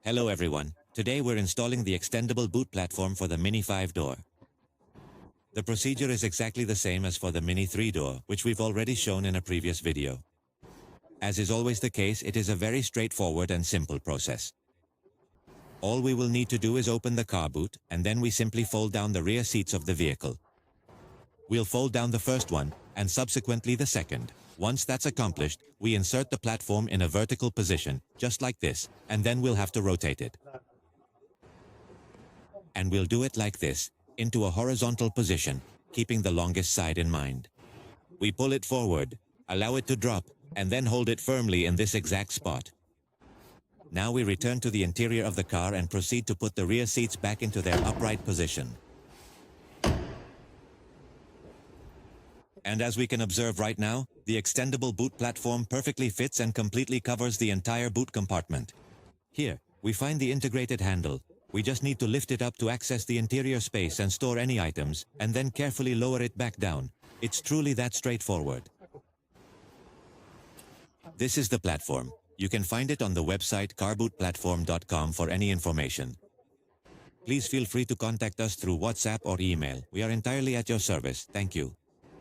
Hello everyone, today we're installing the extendable boot platform for the Mini 5-door. The procedure is exactly the same as for the Mini 3-door, which we've already shown in a previous video. As is always the case, it is a very straightforward and simple process. All we will need to do is open the car boot, and then we simply fold down the rear seats of the vehicle. We'll fold down the first one, and subsequently the second. Once that's accomplished, we insert the platform in a vertical position, just like this, and then we'll have to rotate it. And we'll do it like this, into a horizontal position, keeping the longest side in mind. We pull it forward, allow it to drop, and then hold it firmly in this exact spot. Now we return to the interior of the car and proceed to put the rear seats back into their upright position. And as we can observe right now, the extendable boot platform perfectly fits and completely covers the entire boot compartment. Here, we find the integrated handle. We just need to lift it up to access the interior space and store any items, and then carefully lower it back down. It's truly that straightforward. This is the platform. You can find it on the website carbootplatform.com for any information. Please feel free to contact us through WhatsApp or email. We are entirely at your service. Thank you.